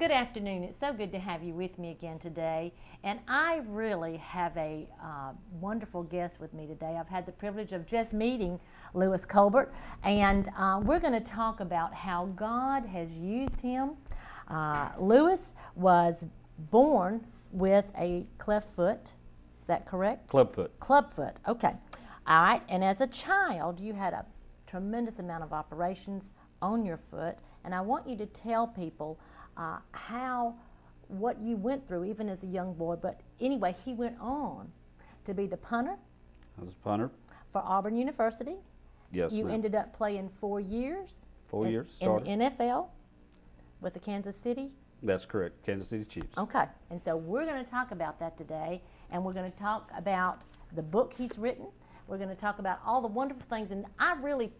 Good afternoon. It's so good to have you with me again today. And I really have a wonderful guest with me today. I've had the privilege of just meeting Lewis Colbert, and we're going to talk about how God has used him. Lewis was born with a cleft foot. Is that correct? Clubfoot. Clubfoot. Okay. All right. And as a child, you had a tremendous amount of operations on your foot, and I want you to tell people what you went through even as a young boy. But anyway, he went on to be the punter. I was a punter. For Auburn University. Yes, You ma'am. ended up playing 4 years. 4 years. In the NFL with the Kansas City. That's correct. Kansas City Chiefs. Okay, and so we're going to talk about that today, and we're going to talk about the book he's written. We're going to talk about all the wonderful things, and I really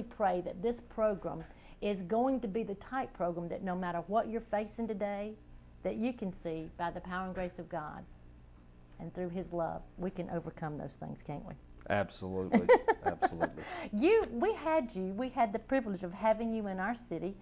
pray that this program is going to be the type program that no matter what you're facing today, that you can see by the power and grace of God and through His love, we can overcome those things, can't we? Absolutely. Absolutely. We had the privilege of having you in our city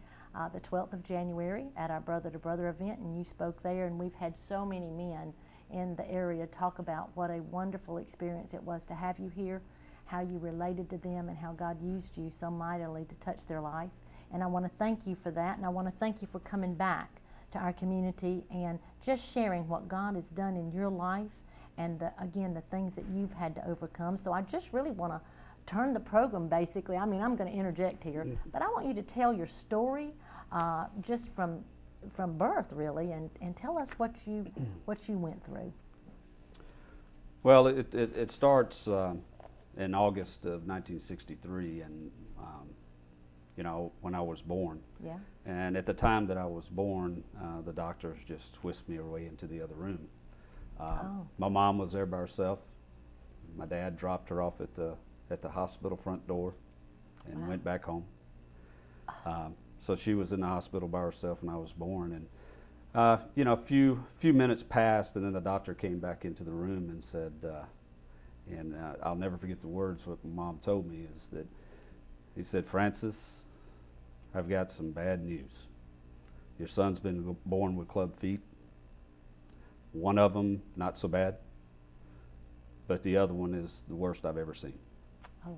the 12th of January at our Brother to Brother event, and you spoke there, and we've had so many men in the area talk about what a wonderful experience it was to have you here, how you related to them, and how God used you so mightily to touch their life. And I want to thank you for that, and I want to thank you for coming back to our community and just sharing what God has done in your life and, again, the things that you've had to overcome. So I just really want to turn the program, basically. I mean, I'm going to interject here, but I want you to tell your story just from birth, really, and tell us what you went through. Well, it starts in August of 1963, and when I was born. Yeah. And at the time that I was born, the doctors just whisked me away into the other room. My mom was there by herself. My dad dropped her off at the hospital front door and went back home. So she was in the hospital by herself when I was born, and a few minutes passed, and then the doctor came back into the room and said, and I'll never forget the words what my mom told me, is that he said, "Francis, I've got some bad news. Your son's been born with club feet. One of them not so bad, but the other one is the worst I've ever seen." Oh,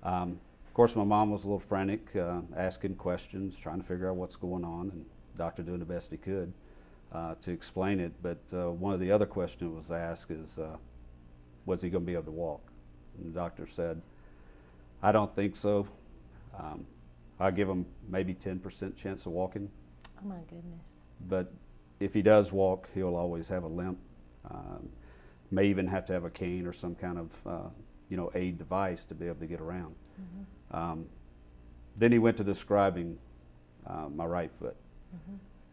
wow. Of course, my mom was a little frantic, asking questions, trying to figure out what's going on, and the doctor doing the best he could to explain it. But one of the other questions was asked is, was he going to be able to walk? And the doctor said, "I don't think so. I'll give him maybe 10% chance of walking. Oh, my goodness. But if he does walk, he'll always have a limp. May even have to have a cane or some kind of aid device to be able to get around." Then he went to describing my right foot,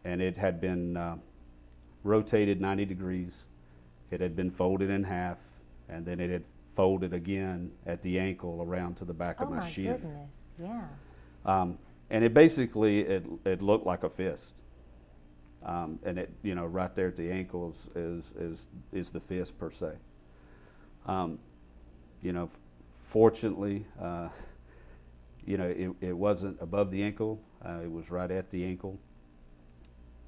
and it had been rotated 90 degrees. It had been folded in half, and then it had folded again at the ankle around to the back of my shin. Oh, my goodness, yeah. And it basically, it looked like a fist. And it, right there at the ankle is the fist per se. Fortunately, it wasn't above the ankle. It was right at the ankle.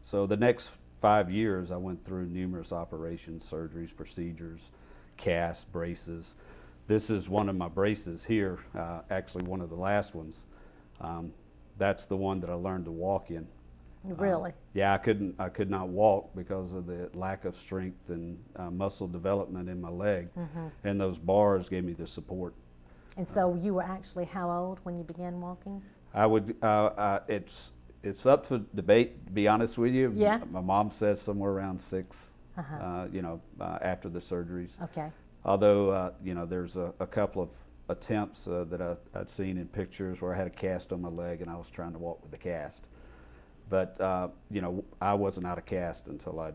So the next 5 years, I went through numerous operations, surgeries, procedures, casts, braces. This is one of my braces here, actually one of the last ones. That's the one that I learned to walk in. Really? Yeah, I could not walk because of the lack of strength and muscle development in my leg, and those bars gave me the support. And so you were actually how old when you began walking? I would. It's up to debate, to be honest with you. Yeah. My mom says somewhere around 6. After the surgeries. Okay. Although there's a couple of attempts that I'd seen in pictures where I had a cast on my leg and I was trying to walk with the cast. But, I wasn't out of cast until I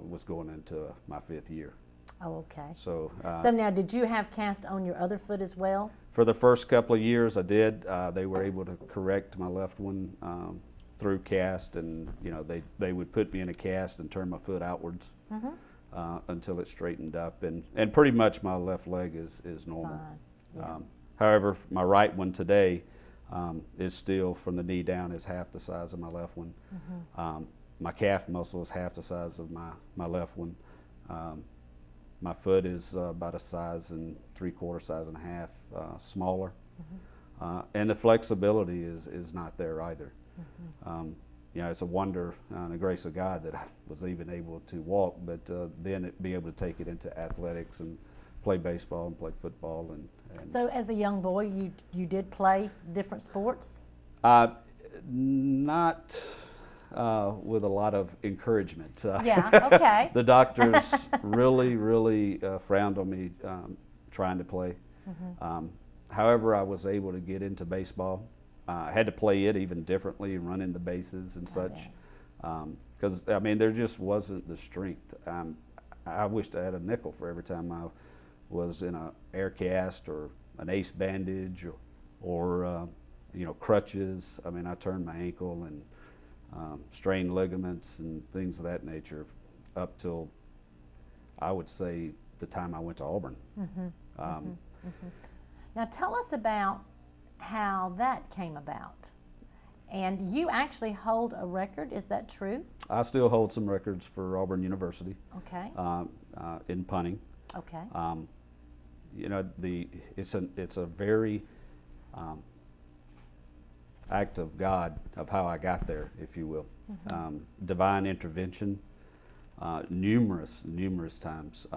was going into my 5th year. Oh, okay. So now, did you have cast on your other foot as well? For the first couple of years I did. They were able to correct my left one through cast, and they would put me in a cast and turn my foot outwards until it straightened up. And pretty much my left leg is normal. Fine. Yeah. However, my right one today, is still, from the knee down, is half the size of my left one. My calf muscle is half the size of my left one. My foot is about a size and 3/4, size and a half smaller. And the flexibility is not there either. You know, it's a wonder and the grace of God that I was even able to walk, but then be able to take it into athletics and play baseball and play football. And So as a young boy, you did play different sports? Not with a lot of encouragement. Yeah, okay. The doctors really frowned on me trying to play. However, I was able to get into baseball. I had to play it even differently, running the bases and such, because I mean there just wasn't the strength. I wished I had a nickel for every time I was in a air cast or an ace bandage or you know, crutches. I mean, I turned my ankle and strained ligaments and things of that nature up till, I would say, the time I went to Auburn. Now tell us about how that came about. And you actually hold a record, is that true? I still hold some records for Auburn University. Okay. In punting. Okay. You know, it's a very act of God of how I got there, if you will. Divine intervention, numerous times,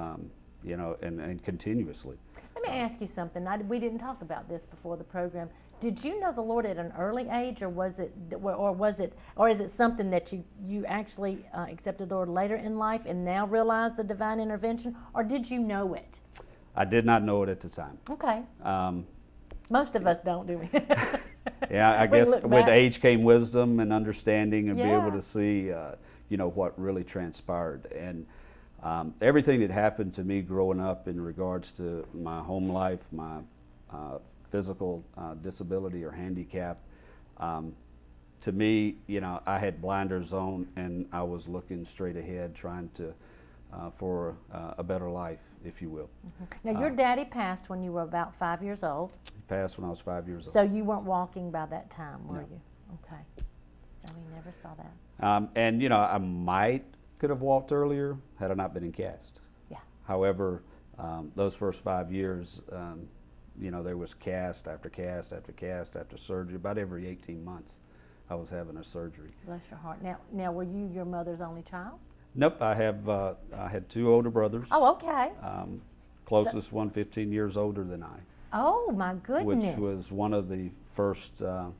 you know, and continuously. Let me ask you something. We didn't talk about this before the program. Did you know the Lord at an early age, or is it something that you actually accepted the Lord later in life and now realize the divine intervention, or did you know it? I did not know it at the time. Okay. Most of us don't, do we? Yeah, I guess with age came wisdom and understanding, and be able to see, you know, what really transpired. And everything that happened to me growing up in regards to my home life, my physical disability or handicap, to me, you know, I had blinders on and I was looking straight ahead, trying to for a better life, if you will. Now, your daddy passed when you were about 5 years old. He passed when I was 5 years old. So you weren't walking by that time, were No. you? Okay. So we never saw that. And, you know, I could have walked earlier had I not been in cast. Yeah. However, those first 5 years, you know, there was cast after cast after cast after surgery. About every 18 months, I was having a surgery. Bless your heart. Now, were you your mother's only child? Nope, I had 2 older brothers. Oh, okay. Closest one 15 years older than I. Oh, my goodness. Which was one of the first, the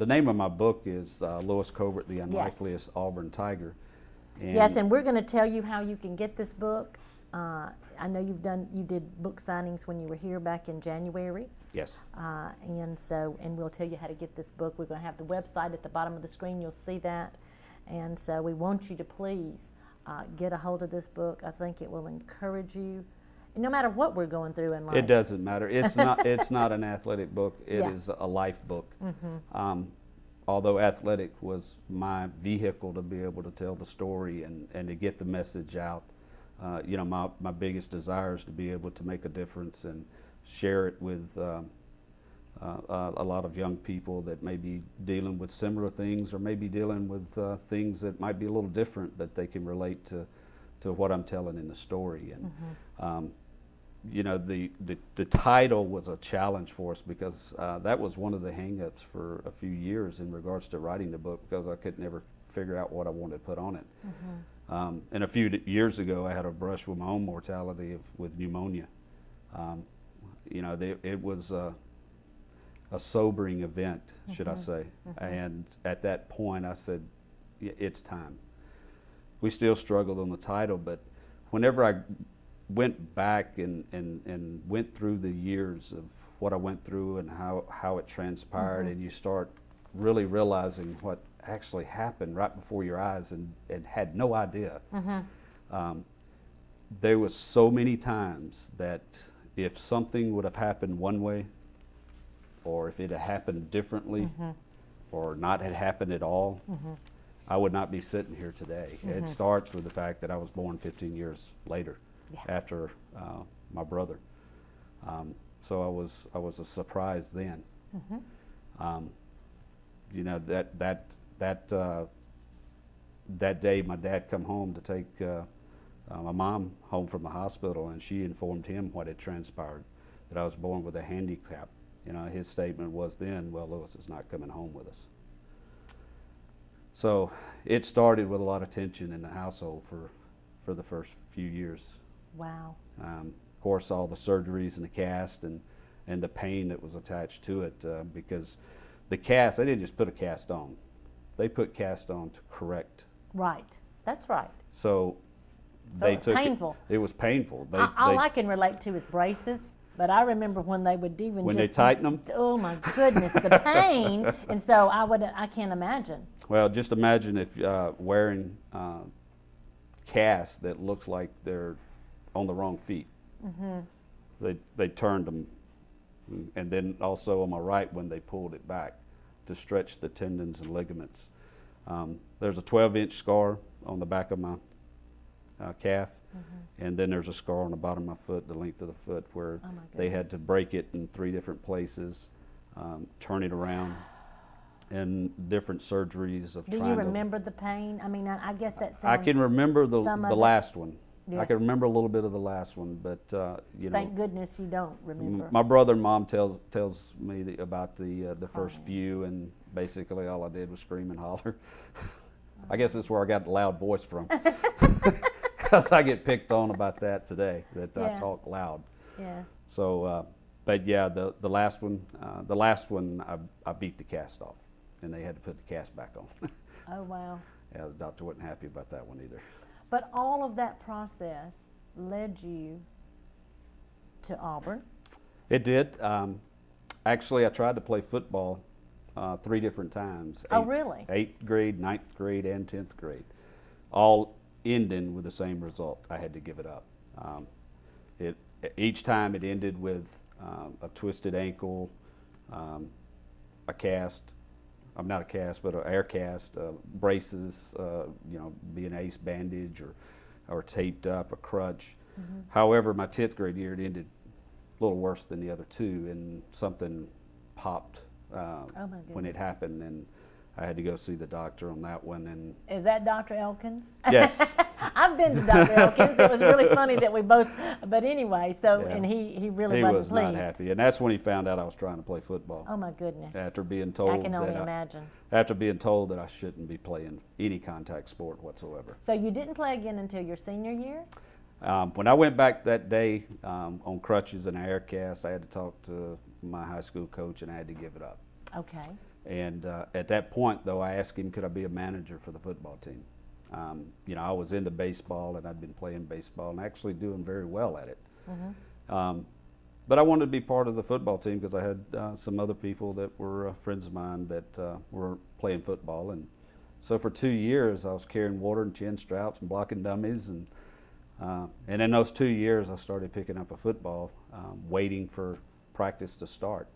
name of my book is Lewis Covert, The Unlikeliest Auburn Tiger. And yes, and we're going to tell you how you can get this book. I know you did book signings when you were here back in January. Yes. And we'll tell you how to get this book. We're going to have the website at the bottom of the screen. You'll see that. And so we want you to please get a hold of this book. I think it will encourage you, no matter what we're going through in life. It doesn't matter. It's not an athletic book. It is a life book. Although athletic was my vehicle to be able to tell the story and to get the message out. You know, my biggest desire is to be able to make a difference and share it with a lot of young people that may be dealing with similar things, or maybe dealing with things that might be a little different, but they can relate to what I'm telling in the story. And you know, the title was a challenge for us, because that was one of the hang-ups for a few years in regards to writing the book, because I could never figure out what I wanted to put on it. And a few years ago, I had a brush with my own mortality with pneumonia. You know, it was a sobering event, should I say. And at that point, I said, it's time. We still struggled on the title, but whenever I went back and went through the years of what I went through and how it transpired, and you start really realizing what actually happened right before your eyes and had no idea. There was so many times that if something would have happened one way, or if it had happened differently, or not had happened at all, I would not be sitting here today. It starts with the fact that I was born 15 years later, after my brother. So I was a surprise then. You know, that day my dad come home to take my mom home from the hospital, and she informed him what had transpired, that I was born with a handicap. You know, his statement was then, well, Lewis is not coming home with us. So it started with a lot of tension in the household for the first few years. Wow. Of course, all the surgeries and the cast and the pain that was attached to it, because the cast, they didn't just put a cast on. They put cast on to correct. Right. That's right. So So it was painful. It was painful. All I can relate to is braces, but I remember when they would even when just, they tighten them. oh my goodness, the pain. And so I can't imagine. Well, just imagine if wearing casts that looks like they're on the wrong feet. Mm-hmm. They turned them, and then also on my right when they pulled it back to stretch the tendons and ligaments. There's a 12-inch scar on the back of my calf, and then there's a scar on the bottom of my foot, the length of the foot, where they had to break it in 3 different places, turn it around, and different surgeries of Do trying you to... remember the pain? I mean, I guess that sounds... I can remember the last one. Yeah. I can remember a little bit of the last one, but you know... Thank goodness you don't remember. My brother and mom tells me about the first few, and basically all I did was scream and holler. I guess that's where I got the loud voice from. Because I get picked on about that today, that I talk loud. Yeah. So, but yeah, the last one I beat the cast off, and they had to put the cast back on. Oh, wow. Yeah, the doctor wasn't happy about that one either. But all of that process led you to Auburn? It did. Actually, I tried to play football 3 different times. Oh, really? 8th grade, 9th grade, and 10th grade. All ending with the same result. I had to give it up. Each time it ended with a twisted ankle, a cast. I'm not a cast, but an air cast, braces, you know, be an ace bandage or taped up, a crutch. Mm-hmm. However, my 10th grade year, it ended a little worse than the other 2, and something popped when it happened, and I had to go see the doctor on that one. And is that Dr. Elkins? Yes. I've been to Dr. Elkins. It was really funny that we both, but anyway, so, yeah. And he really wasn't pleased. He was not happy, and that's when he found out I was trying to play football. Oh my goodness. After being told I can only imagine. After being told that I shouldn't be playing any contact sport whatsoever. So you didn't play again until your senior year? When I went back that day on crutches and an air cast, I had to talk to my high school coach, and I had to give it up. Okay. And at that point, though, I asked him, could I be a manager for the football team? You know, I was into baseball, and I'd been playing baseball and actually doing very well at it. Mm-hmm. But I wanted to be part of the football team because I had some other people that were friends of mine that were playing football. And so for 2 years, I was carrying water and chin straps and blocking dummies. And in those 2 years, I started picking up a football, waiting for practice to start,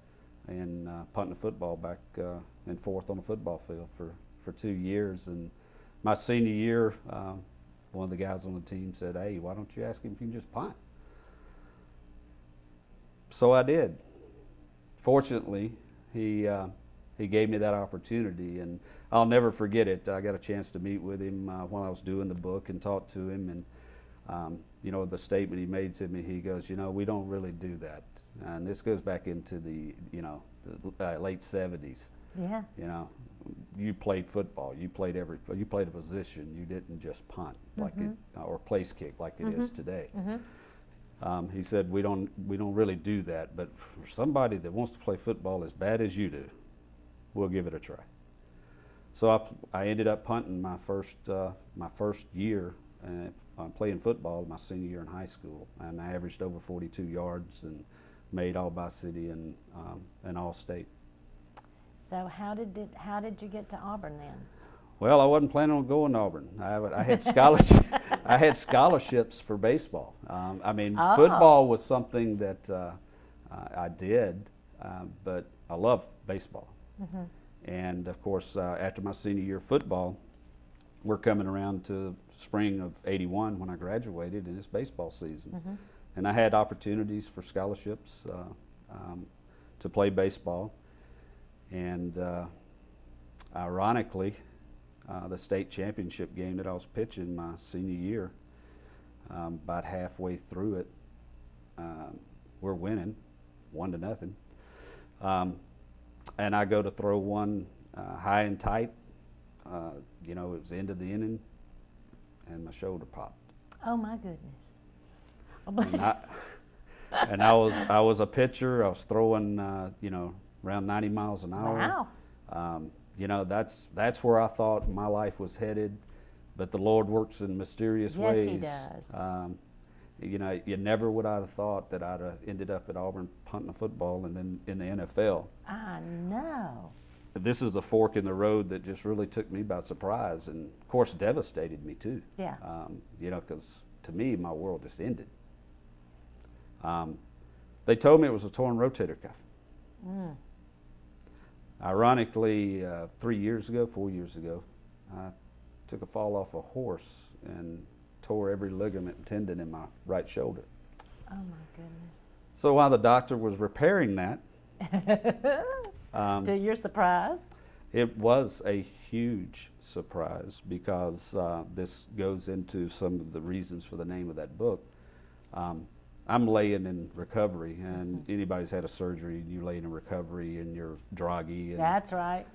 and punting the football back and forth on the football field for 2 years. And my senior year, one of the guys on the team said, hey, why don't you ask him if you can just punt? So I did. Fortunately, he gave me that opportunity, and I'll never forget it. I got a chance to meet with him while I was doing the book and talk to him, and you know, the statement he made to me, he goes, you know, we don't really do that. And this goes back into the, you know, the late 70s. Yeah. You know, you played football. You played a position. You didn't just punt like it or place kick like it is today. He said we don't really do that. But for somebody that wants to play football as bad as you do, we'll give it a try. So I ended up punting my first year playing football my senior year in high school, and I averaged over 42 yards and made all by city and all state. So how did you get to Auburn then? Well, I wasn't planning on going to Auburn. I had scholarship. I had scholarships for baseball. I mean, football was something that I did, but I love baseball. And of course, after my senior year of football, we're coming around to spring of '81 when I graduated, and it's baseball season. And I had opportunities for scholarships to play baseball. And ironically, the state championship game that I was pitching my senior year, about halfway through it, we're winning 1-0. And I go to throw one high and tight. You know, it was the end of the inning, and my shoulder popped. Oh my goodness! Oh, bless And I was a pitcher. I was throwing, you know, around 90 miles an hour. Wow. You know, that's where I thought my life was headed, but the Lord works in mysterious ways. Yes, He does. You know, you never would I have thought that I'd have ended up at Auburn punting a football and then in the NFL. I know. This is a fork in the road that just really took me by surprise, and of course devastated me too. Yeah. You know, because to me, my world just ended. They told me it was a torn rotator cuff. Mm. Ironically, 4 years ago, I took a fall off a horse and tore every ligament and tendon in my right shoulder. Oh my goodness. So while the doctor was repairing that, to your surprise? it was a huge surprise because this goes into some of the reasons for the name of that book. I'm laying in recovery, and anybody's had a surgery, you lay in recovery and you're droggy. And That's right.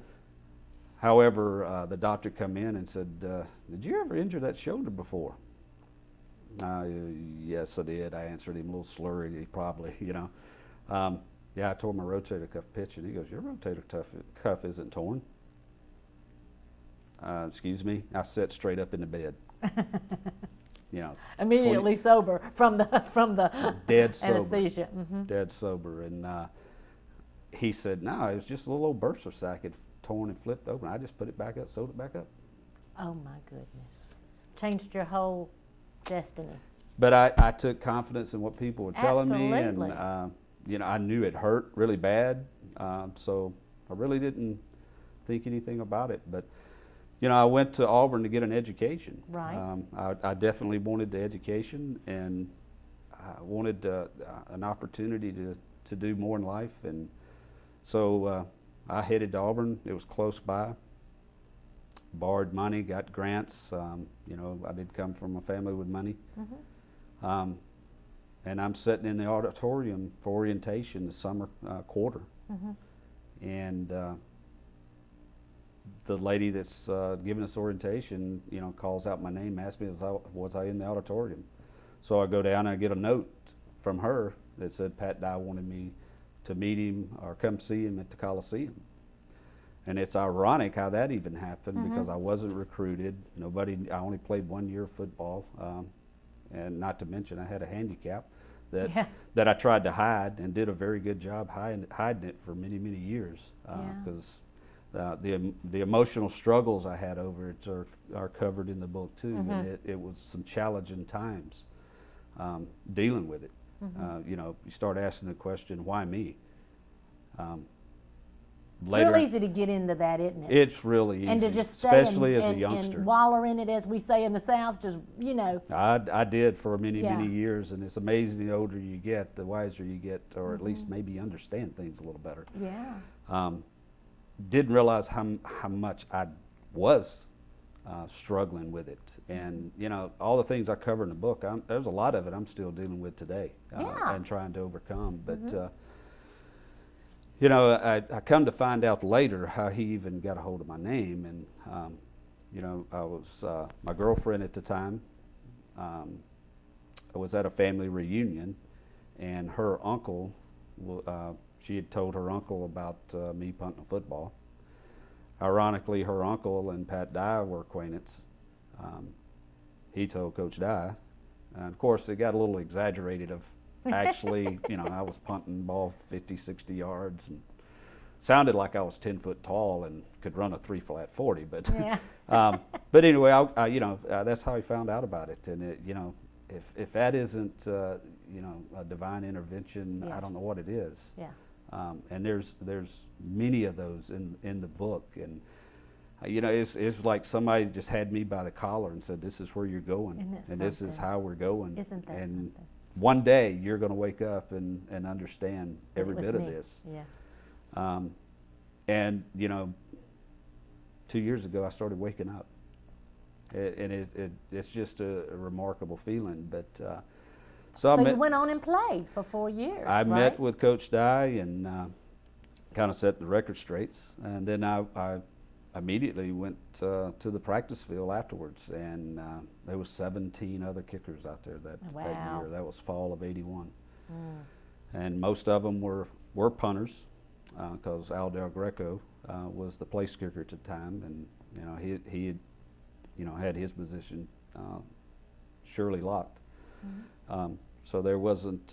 however, the doctor come in and said, did you ever injure that shoulder before? Yes, I did. I answered him a little slurry, probably, you know. Yeah, I tore my rotator cuff pitching. He goes, your rotator cuff isn't torn. Excuse me? I sat straight up in the bed. You know, Immediately sober from the dead sober, anesthesia. dead sober. And he said, no, it was just a little old bursa sac. It torn and flipped open. I just put it back up, sewed it back up. Oh my goodness. Changed your whole destiny. But I took confidence in what people were telling me, Absolutely. and you know, I knew it hurt really bad, so I really didn't think anything about it. But you know, I went to Auburn to get an education. Right. I definitely wanted the education, and I wanted an opportunity to do more in life, and so I headed to Auburn. It was close by. Borrowed money, got grants. You know, I did come from a family with money. And I'm sitting in the auditorium for orientation the summer quarter. And the lady that's giving us orientation, you know, calls out my name, asks me was I in the auditorium. So I go down and I get a note from her that said Pat Dye wanted me to meet him or come see him at the Coliseum. And it's ironic how that even happened because I wasn't recruited. I only played 1 year of football. And not to mention I had a handicap that I tried to hide, and did a very good job hiding it for many, many years. Because the emotional struggles I had over it are covered in the book too. And it was some challenging times dealing with it. You know, you start asking the question, why me? It's real easy to get into that, isn't it? It's really easy, and to just stay especially as a youngster. And waller in it, as we say in the South, just, you know. I did for many, many years, and it's amazing the older you get, the wiser you get, or at least maybe understand things a little better. Yeah. Didn't realize how much I was struggling with it. And, you know, all the things I cover in the book, there's a lot of it I'm still dealing with today and trying to overcome. But, you know, I come to find out later how he even got a hold of my name. And, you know, I was, my girlfriend at the time, I was at a family reunion, and her uncle, she had told her uncle about me punting a football. Ironically, her uncle and Pat Dye were acquaintances. He told Coach Dye, and of course it got a little exaggerated of actually, you know, I was punting the ball 50, 60 yards, and sounded like I was 10 foot tall and could run a 3-flat 40. But, but anyway, you know, that's how he found out about it. And it, you know, if that isn't, you know, a divine intervention, I don't know what it is. Yeah. And there's many of those in the book, and you know, it's like somebody just had me by the collar and said, "This is where you're going, and this is how we're going." Isn't that and something? One day you're going to wake up and understand every bit of this. Yeah. And, you know, 2 years ago I started waking up. It's just a remarkable feeling. But so you went on and played for 4 years, I right? met with Coach Dye and kind of set the record straight. And then I immediately went to the practice field afterwards, and there was 17 other kickers out there that year. That was fall of '81. And most of them were punters, because Al Del Greco was the place kicker at the time, and you know he had, you know, had his position surely locked. So there wasn't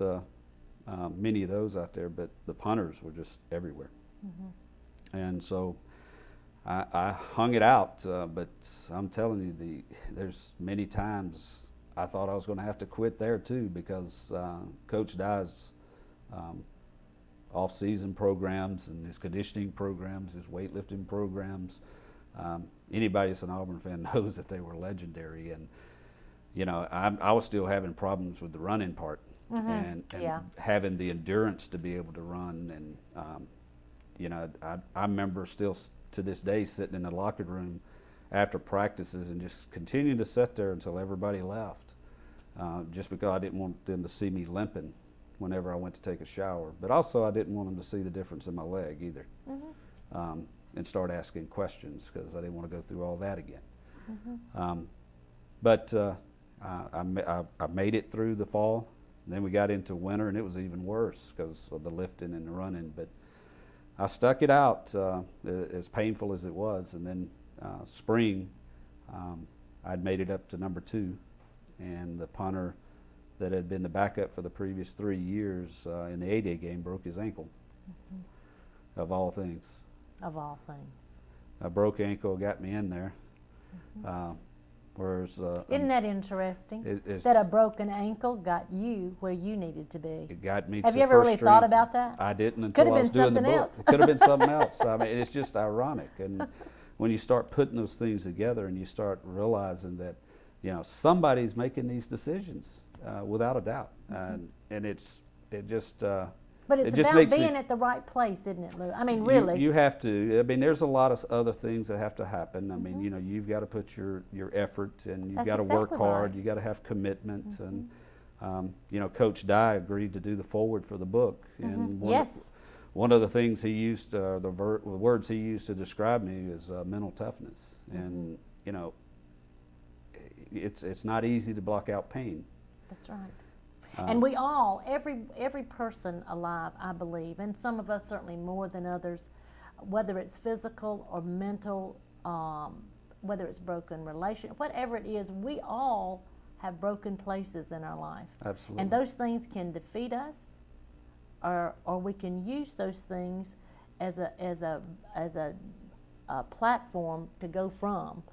many of those out there, but the punters were just everywhere. And so I hung it out, but I'm telling you, there's many times I thought I was going to have to quit there too, because Coach Dye's off-season programs and his conditioning programs, his weightlifting programs, anybody that's an Auburn fan knows that they were legendary. And you know, I was still having problems with the running part, and having the endurance to be able to run. And you know, I remember still to this day sitting in the locker room after practices and just continuing to sit there until everybody left, just because I didn't want them to see me limping whenever I went to take a shower. But also I didn't want them to see the difference in my leg either, and start asking questions, because I didn't want to go through all that again. But I made it through the fall. And then we got into winter, and it was even worse because of the lifting and the running. But I stuck it out, as painful as it was. And then spring, I'd made it up to number 2, and the punter that had been the backup for the previous 3 years in the A-Day game broke his ankle, of all things. Of all things. A broke ankle got me in there. Whereas, isn't that interesting? That a broken ankle got you where you needed to be. It got me. Have you ever really thought about that? I didn't until I was doing the book. It could have been something else. I mean, it's just ironic. And when you start putting those things together and you start realizing that, you know, somebody's making these decisions without a doubt, and it just. But it's about being at the right place, isn't it, Lou? I mean, really. You have to. I mean, there's a lot of other things that have to happen. I mean, you know, you've got to put your effort, and you've got to work hard. Right. You got to have commitment, and you know, Coach Dye agreed to do the foreword for the book. And one of the things he used, the words he used to describe me is mental toughness. And you know, it's not easy to block out pain. That's right. And we all, every person alive, I believe, and some of us certainly more than others, whether it's physical or mental, whether it's broken relation, whatever it is, we all have broken places in our life. Absolutely. And those things can defeat us, or we can use those things as a platform to go from.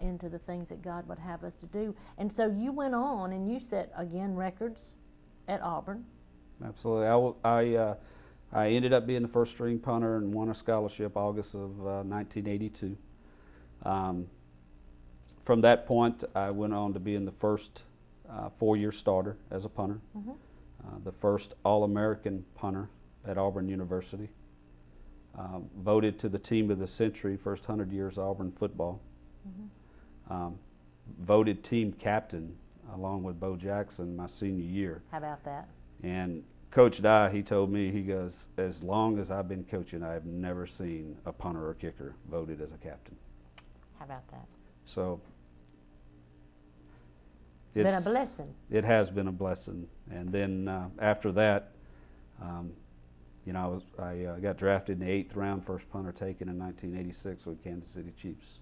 Into the things that God would have us to do. And so you went on and you set, again, records at Auburn. Absolutely. I ended up being the first string punter and won a scholarship August of 1982. From that point, I went on to being the first 4-year starter as a punter, the first All-American punter at Auburn University, voted to the team of the century, first 100 years Auburn football. Voted team captain along with Bo Jackson my senior year. How about that? And Coach Dye, he told me, he goes, as long as I've been coaching, I have never seen a punter or kicker voted as a captain. How about that? So it's been a blessing. It has been a blessing. And then after that, you know, I got drafted in the 8th round, first punter taken in 1986 with Kansas City Chiefs.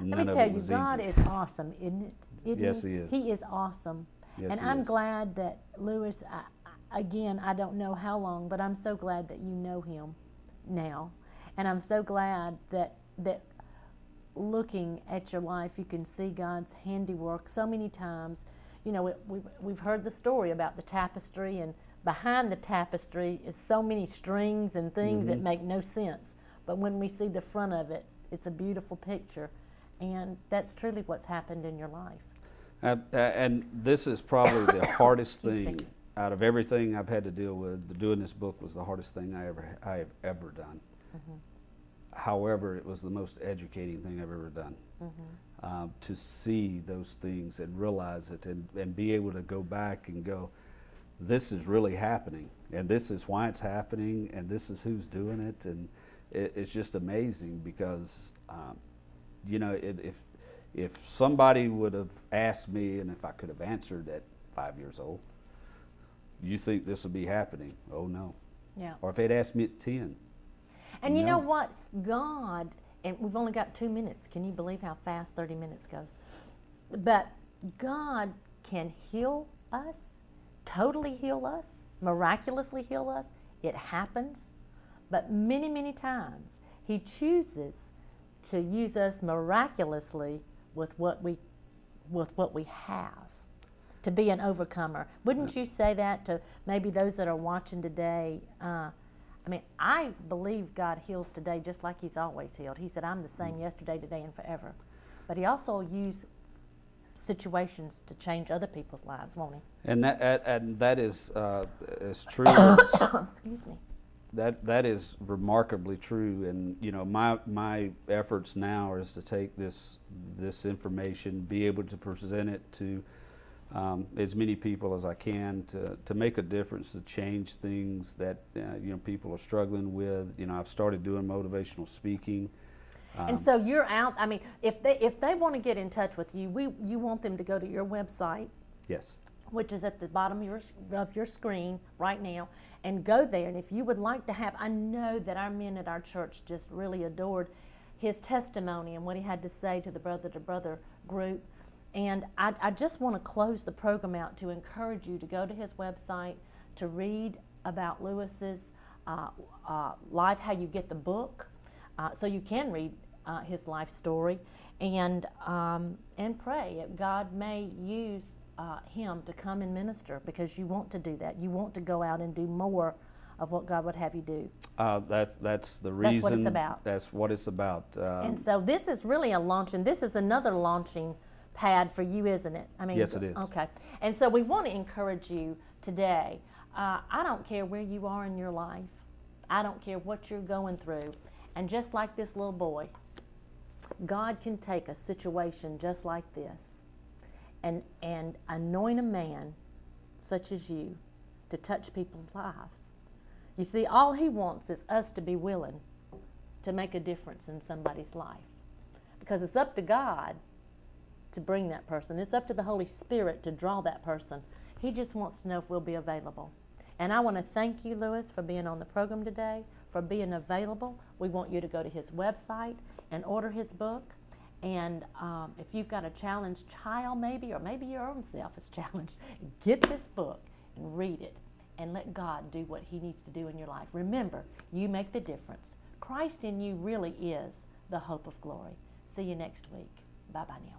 Let me tell you, God is awesome, isn't it? Yes, He is. He is awesome. Yes, and I'm glad that, Lewis, again, I don't know how long, but I'm so glad that you know Him now. And I'm so glad that looking at your life, you can see God's handiwork so many times. You know, we've heard the story about the tapestry, and behind the tapestry is so many strings and things that make no sense. But when we see the front of it, it's a beautiful picture. And that's truly what's happened in your life. And this is probably the hardest thing out of everything I've had to deal with, doing this book was the hardest thing I have ever done. Mm-hmm. However, it was the most educating thing I've ever done. Mm-hmm. To see those things and realize it, and be able to go back and go, this is really happening, and this is why it's happening, and this is who's doing it, and it's just amazing because, you know, if somebody would have asked me, and if I could have answered at 5 years old, you think this would be happening? Oh no. Yeah. Or if they'd asked me at 10. And you no. know what? God, and we've only got 2 minutes. Can you believe how fast 30 minutes goes? But God can heal us, totally heal us, miraculously heal us. It happens. But many, many times He chooses to use us miraculously with what we have, to be an overcomer. Wouldn't you say that to maybe those that are watching today? I mean, I believe God heals today just like He's always healed. He said, I'm the same yesterday, today, and forever. But He also used situations to change other people's lives, won't He? And that is true. Excuse me. That is remarkably true. And you know, my efforts now is to take this information, be able to present it to as many people as I can to make a difference, to change things that you know, people are struggling with. You know, I've started doing motivational speaking. And so you're out. I mean, if they want to get in touch with you, you want them to go to your website. Yes. Which is at the bottom of your screen right now, and go there. And if you would like to have, I know that our men at our church just really adored his testimony and what he had to say to the brother-to-brother group. And I just want to close the program out to encourage you to go to his website, to read about Lewis's life, how you get the book, so you can read his life story, and pray that God may use him to come and minister, because you want to do that. You want to go out and do more of what God would have you do. That's the reason. That's what it's about. That's what it's about. And so this is really a launching. This is another launching pad for you, isn't it? I mean, yes, it is. Okay. And so we want to encourage you today. I don't care where you are in your life. I don't care what you're going through. And just like this little boy, God can take a situation just like this and anoint a man such as you to touch people's lives. You see, all He wants is us to be willing to make a difference in somebody's life. Because it's up to God to bring that person. It's up to the Holy Spirit to draw that person. He just wants to know if we'll be available. And I want to thank you, Lewis, for being on the program today, for being available. We want you to go to his website and order his book. And if you've got a challenged child maybe, or maybe your own self is challenged, get this book and read it and let God do what He needs to do in your life. Remember, you make the difference. Christ in you really is the hope of glory. See you next week. Bye-bye now.